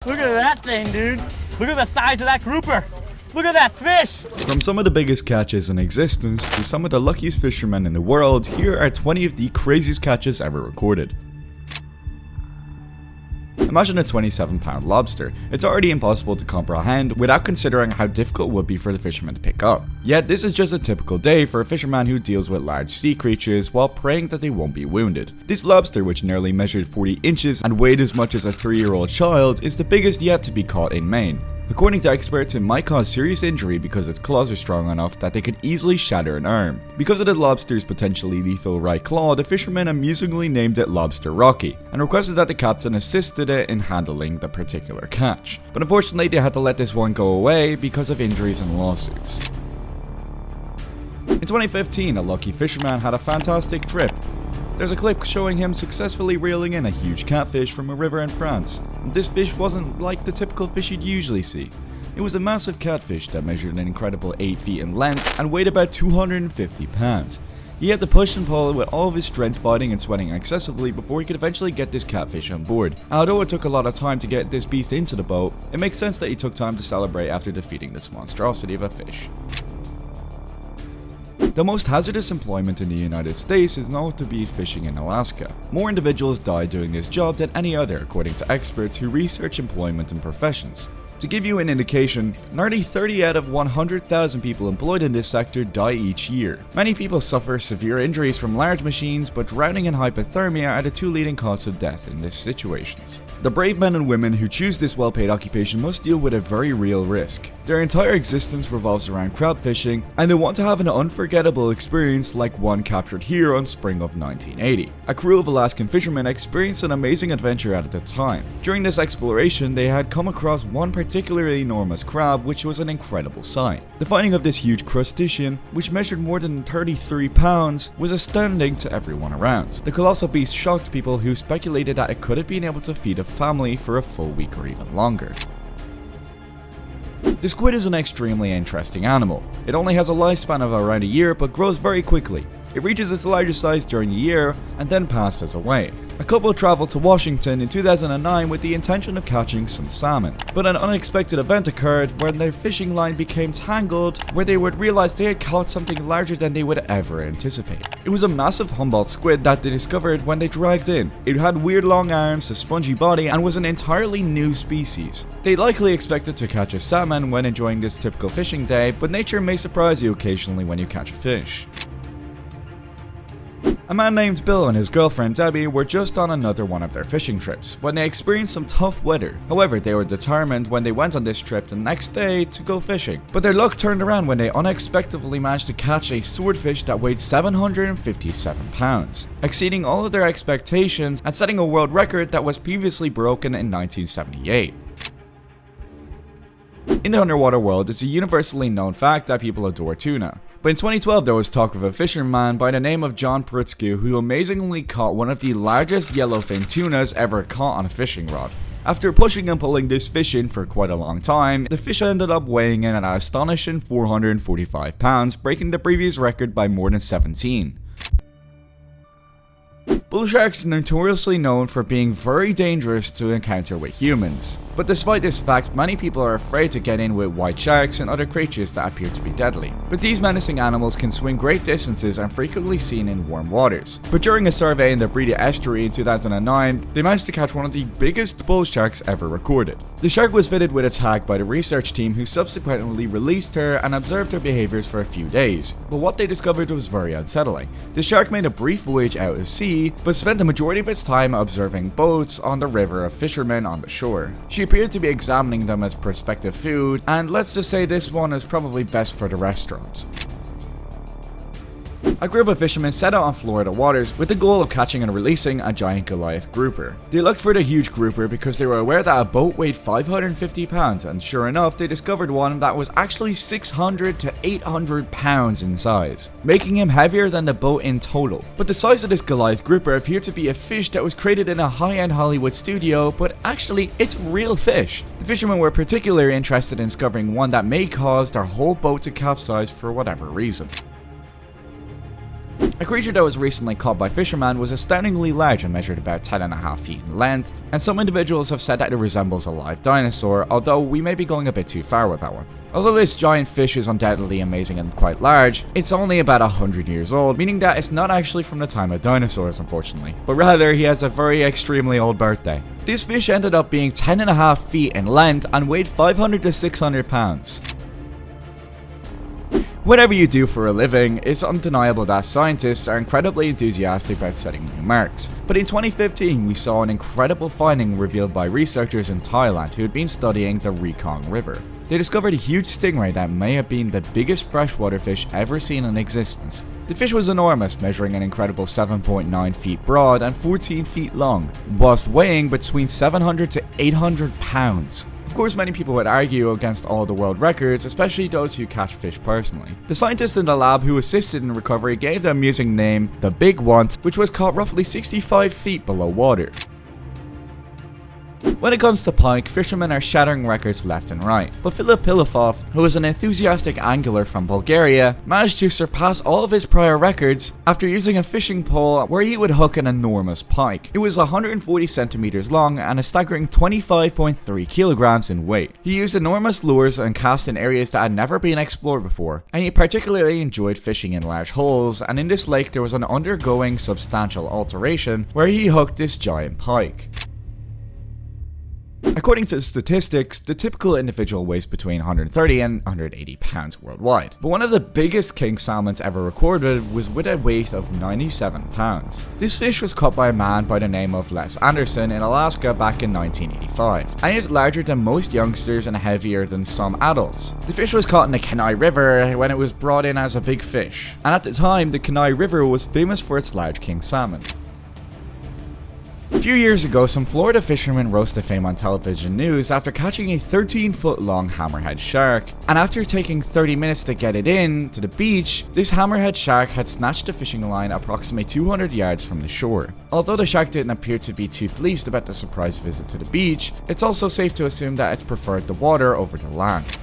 Look at that thing, dude. Look at the size of that grouper. Look at that fish! From some of the biggest catches in existence to some of the luckiest fishermen in the world, here are 20 of the craziest catches ever recorded. Imagine a 27-pound lobster. It's already impossible to comprehend without considering how difficult it would be for the fisherman to pick up. Yet this is just a typical day for a fisherman who deals with large sea creatures while praying that they won't be wounded. This lobster, which nearly measured 40 inches and weighed as much as a 3-year-old child, is the biggest yet to be caught in Maine. According to experts, it might cause serious injury because its claws are strong enough that they could easily shatter an arm. Because of the lobster's potentially lethal right claw, the fishermen amusingly named it Lobster Rocky, and requested that the captain assisted it in handling the particular catch. But unfortunately, they had to let this one go away because of injuries and lawsuits. In 2015, a lucky fisherman had a fantastic trip. There's a clip showing him successfully reeling in a huge catfish from a river in France. And this fish wasn't like the typical fish you'd usually see. It was a massive catfish that measured an incredible 8 feet in length and weighed about 250 pounds. He had to push and pull with all of his strength, fighting and sweating excessively before he could eventually get this catfish on board. And although it took a lot of time to get this beast into the boat, it makes sense that he took time to celebrate after defeating this monstrosity of a fish. The most hazardous employment in the United States is known to be fishing in Alaska. More individuals die doing this job than any other, according to experts who research employment and professions. To give you an indication, nearly 30 out of 100,000 people employed in this sector die each year. Many people suffer severe injuries from large machines, but drowning and hypothermia are the two leading causes of death in these situations. The brave men and women who choose this well-paid occupation must deal with a very real risk. Their entire existence revolves around crab fishing, and they want to have an unforgettable experience like one captured here on spring of 1980. A crew of Alaskan fishermen experienced an amazing adventure at the time. During this exploration, they had come across one particularly enormous crab, which was an incredible sight. The finding of this huge crustacean, which measured more than 33 pounds, was astounding to everyone around. The colossal beast shocked people who speculated that it could have been able to feed a family for a full week or even longer. The squid is an extremely interesting animal. It only has a lifespan of around a year but grows very quickly. It reaches its largest size during the year and then passes away. A couple traveled to Washington in 2009 with the intention of catching some salmon, but an unexpected event occurred when their fishing line became tangled, where they would realize they had caught something larger than they would ever anticipate. It was a massive Humboldt squid that they discovered when they dragged in. It had weird long arms, a spongy body, and was an entirely new species. They likely expected to catch a salmon when enjoying this typical fishing day, but nature may surprise you occasionally when you catch a fish. A man named Bill and his girlfriend Debbie were just on another one of their fishing trips when they experienced some tough weather. However, they were determined when they went on this trip the next day to go fishing. But their luck turned around when they unexpectedly managed to catch a swordfish that weighed 757 pounds, exceeding all of their expectations and setting a world record that was previously broken in 1978. In the underwater world, it's a universally known fact that people adore tuna. But in 2012, there was talk of a fisherman by the name of John Pritzker who amazingly caught one of the largest yellowfin tunas ever caught on a fishing rod. After pushing and pulling this fish in for quite a long time, the fish ended up weighing in at an astonishing 445 pounds, breaking the previous record by more than 17. Bull sharks are notoriously known for being very dangerous to encounter with humans. But despite this fact, many people are afraid to get in with white sharks and other creatures that appear to be deadly. But these menacing animals can swim great distances and frequently seen in warm waters. But during a survey in the Breda Estuary in 2009, they managed to catch one of the biggest bull sharks ever recorded. The shark was fitted with a tag by the research team, who subsequently released her and observed her behaviors for a few days. But what they discovered was very unsettling. The shark made a brief voyage out of sea, but spent the majority of its time observing boats on the river of fishermen on the shore. She appeared to be examining them as prospective food, and let's just say this one is probably best for the restaurant. A group of fishermen set out on Florida waters with the goal of catching and releasing a giant Goliath grouper. They looked for the huge grouper because they were aware that a boat weighed 550 pounds, and sure enough, they discovered one that was actually 600 to 800 pounds in size, making him heavier than the boat in total. But the size of this Goliath grouper appeared to be a fish that was created in a high-end Hollywood studio, but actually it's real fish. The fishermen were particularly interested in discovering one that may cause their whole boat to capsize for whatever reason. A creature that was recently caught by fishermen was astoundingly large and measured about 10.5 feet in length, and some individuals have said that it resembles a live dinosaur, although we may be going a bit too far with that one. Although this giant fish is undoubtedly amazing and quite large, it's only about 100 years old, meaning that it's not actually from the time of dinosaurs, unfortunately, but rather he has a very extremely old birthday. This fish ended up being 10.5 feet in length and weighed 500 to 600 pounds. Whatever you do for a living, it's undeniable that scientists are incredibly enthusiastic about setting new marks. But in 2015, we saw an incredible finding revealed by researchers in Thailand who had been studying the Mekong River. They discovered a huge stingray that may have been the biggest freshwater fish ever seen in existence. The fish was enormous, measuring an incredible 7.9 feet broad and 14 feet long, whilst weighing between 700 to 800 pounds. Of course, many people would argue against all the world records, especially those who catch fish personally. The scientists in the lab who assisted in recovery gave the amusing name the Big One, which was caught roughly 65 feet below water. When it comes to pike, fishermen are shattering records left and right, but Filip Pilafov, who is an enthusiastic angler from Bulgaria, managed to surpass all of his prior records after using a fishing pole where he would hook an enormous pike. It was 140 centimeters long and a staggering 25.3 kilograms in weight. He used enormous lures and cast in areas that had never been explored before, and he particularly enjoyed fishing in large holes, and in this lake there was an undergoing substantial alteration where he hooked this giant pike. According to statistics, the typical individual weighs between 130 and 180 pounds worldwide, but one of the biggest king salmons ever recorded was with a weight of 97 pounds. This fish was caught by a man by the name of Les Anderson in Alaska back in 1985, and is larger than most youngsters and heavier than some adults. The fish was caught in the Kenai River when it was brought in as a big fish, and at the time the Kenai River was famous for its large king salmon. A few years ago, some Florida fishermen rose to fame on television news after catching a 13-foot long hammerhead shark, and after taking 30 minutes to get it in to the beach, this hammerhead shark had snatched the fishing line approximately 200 yards from the shore. Although the shark didn't appear to be too pleased about the surprise visit to the beach, it's also safe to assume that it's preferred the water over the land.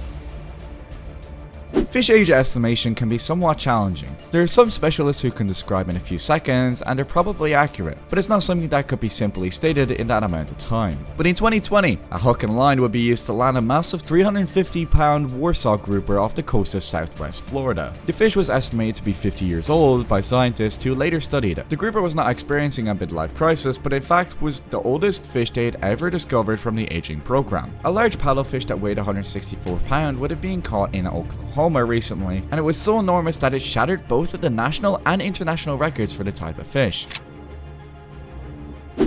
Fish age estimation can be somewhat challenging. There are some specialists who can describe in a few seconds, and they're probably accurate, but it's not something that could be simply stated in that amount of time. But in 2020, a hook and line would be used to land a massive 350-pound Warsaw grouper off the coast of southwest Florida. The fish was estimated to be 50 years old by scientists who later studied it. The grouper was not experiencing a midlife crisis, but in fact was the oldest fish they had ever discovered from the aging program. A large paddlefish that weighed 164 pounds would have been caught in Oklahoma recently, and it was so enormous that it shattered both of the national and international records for the type of fish.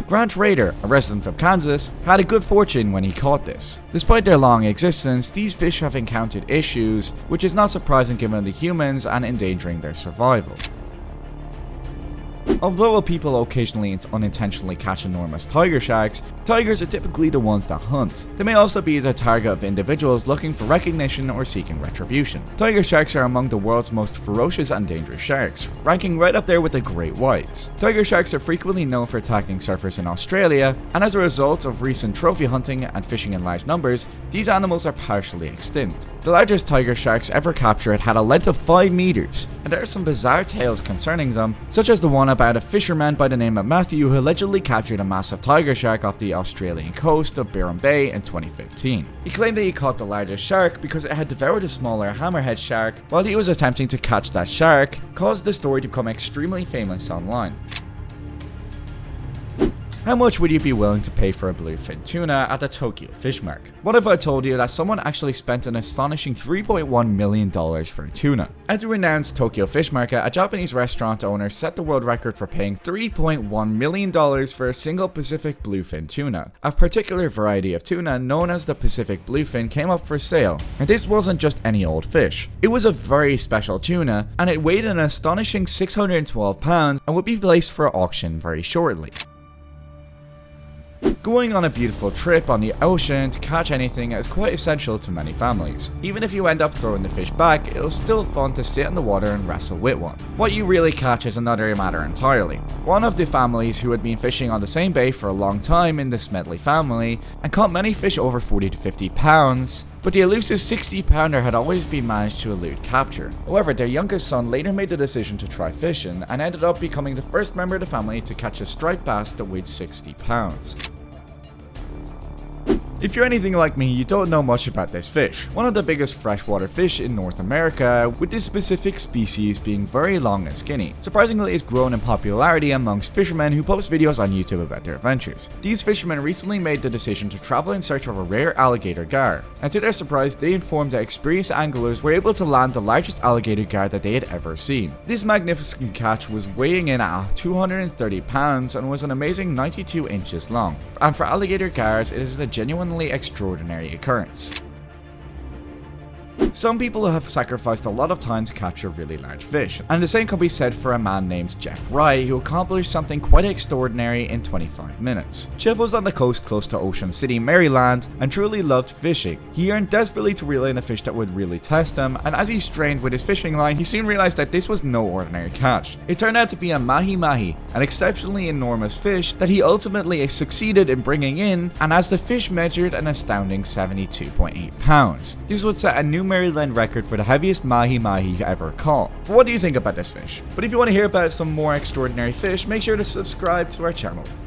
Grant Rader, a resident of Kansas, had a good fortune when he caught this. Despite their long existence, these fish have encountered issues, which is not surprising given the humans and endangering their survival. Although people occasionally unintentionally catch enormous tiger sharks, tigers are typically the ones that hunt. They may also be the target of individuals looking for recognition or seeking retribution. Tiger sharks are among the world's most ferocious and dangerous sharks, ranking right up there with the great whites. Tiger sharks are frequently known for attacking surfers in Australia, and as a result of recent trophy hunting and fishing in large numbers, these animals are partially extinct. The largest tiger sharks ever captured had a length of 5 meters, and there are some bizarre tales concerning them, such as the one about a fisherman by the name of Matthew who allegedly captured a massive tiger shark off the Australian coast of Byron Bay in 2015. He claimed that he caught the largest shark because it had devoured a smaller hammerhead shark while he was attempting to catch that shark, caused the story to become extremely famous online. How much would you be willing to pay for a bluefin tuna at the Tokyo Fish Market? What if I told you that someone actually spent an astonishing $3.1 million for a tuna? At the renowned Tokyo Fish Market, a Japanese restaurant owner set the world record for paying $3.1 million for a single Pacific bluefin tuna. A particular variety of tuna known as the Pacific bluefin came up for sale, and this wasn't just any old fish. It was a very special tuna, and it weighed an astonishing 612 pounds and would be placed for auction very shortly. Going on a beautiful trip on the ocean to catch anything is quite essential to many families. Even if you end up throwing the fish back, it'll still fun to sit in the water and wrestle with one. What you really catch is another matter entirely. One of the families who had been fishing on the same bay for a long time in the Smedley family and caught many fish over 40 to 50 pounds But the elusive 60-pounder had always been managed to elude capture. However, their youngest son later made the decision to try fishing and ended up becoming the first member of the family to catch a striped bass that weighed 60 pounds. If you're anything like me, you don't know much about this fish. One of the biggest freshwater fish in North America, with this specific species being very long and skinny. Surprisingly, it's grown in popularity amongst fishermen who post videos on YouTube about their adventures. These fishermen recently made the decision to travel in search of a rare alligator gar, and to their surprise, they informed that experienced anglers were able to land the largest alligator gar that they had ever seen. This magnificent catch was weighing in at 230 pounds and was an amazing 92 inches long. And for alligator gars, it is a genuinely extraordinary occurrence. Some people have sacrificed a lot of time to capture really large fish, and the same can be said for a man named Jeff Wright, who accomplished something quite extraordinary in 25 minutes. Jeff was on the coast close to Ocean City, Maryland, and truly loved fishing. He yearned desperately to reel in a fish that would really test him, and as he strained with his fishing line, he soon realized that this was no ordinary catch. It turned out to be a mahi-mahi, an exceptionally enormous fish that he ultimately succeeded in bringing in, and as the fish measured an astounding 72.8 pounds. This would set a new Maryland record for the heaviest mahi-mahi ever caught. But what do you think about this fish? But if you want to hear about some more extraordinary fish, make sure to subscribe to our channel.